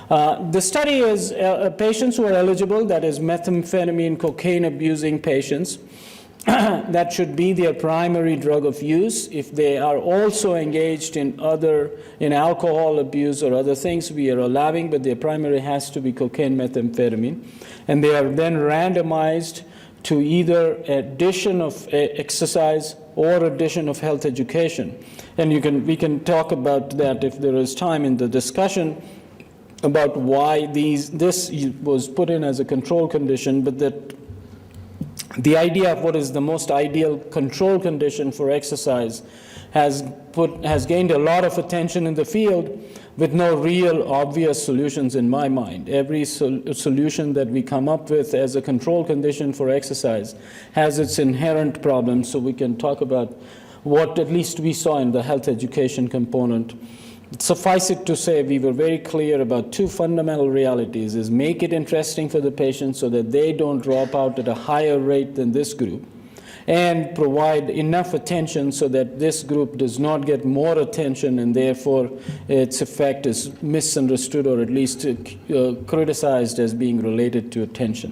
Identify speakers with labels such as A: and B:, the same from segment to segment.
A: The study is patients who are eligible, that is methamphetamine, cocaine abusing patients. That should be their primary drug of use. If they are also engaged in alcohol abuse or other things, we are allowing, but their primary has to be cocaine, methamphetamine. And they are then randomized to either addition of exercise or addition of health education. And we can talk about that if there is time in the discussion about why this was put in as a control condition, but that the idea of what is the most ideal control condition for exercise has gained a lot of attention in the field with no real obvious solutions in my mind. Every solution that we come up with as a control condition for exercise has its inherent problems, so we can talk about what at least we saw in the health education component. Suffice it to say, we were very clear about two fundamental realities: is make it interesting for the patient so that they don't drop out at a higher rate than this group, and provide enough attention so that this group does not get more attention and therefore its effect is misunderstood or at least criticized as being related to attention.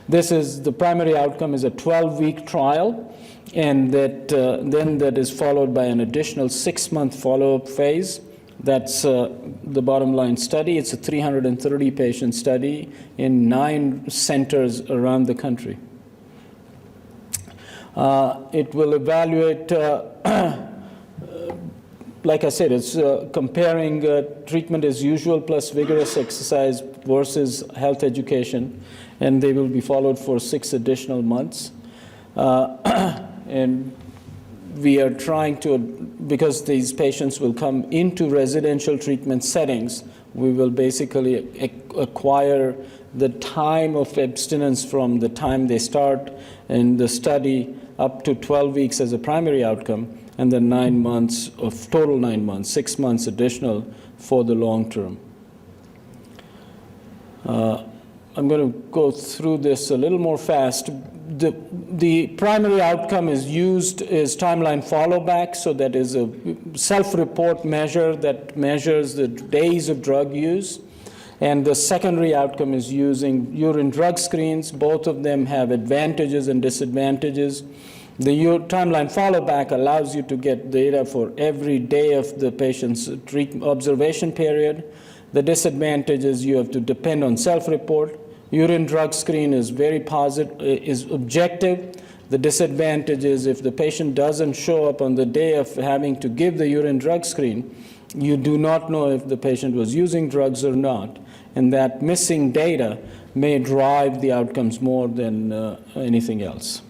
A: The primary outcome is a 12-week trial, and that is followed by an additional 6-month follow-up phase. That's the bottom line study. It's a 330-patient study in 9 centers around the country. It will evaluate, like I said, it's comparing treatment as usual plus vigorous exercise versus health education, and they will be followed for 6 additional months. And we are trying to, because these patients will come into residential treatment settings, we will basically acquire the time of abstinence from the time they start in the study up to 12 weeks as a primary outcome, and then 9 months of total 9 months, 6 months additional for the long term. I'm going to go through this a little more fast. The primary outcome is timeline follow back, so that is a self-report measure that measures the days of drug use. And the secondary outcome is using urine drug screens. Both of them have advantages and disadvantages. The timeline follow back allows you to get data for every day of the patient's observation period. The disadvantage is you have to depend on self-report. Urine drug screen is very positive, is objective. The disadvantage is if the patient doesn't show up on the day of having to give the urine drug screen, you do not know if the patient was using drugs or not. And that missing data may drive the outcomes more than anything else.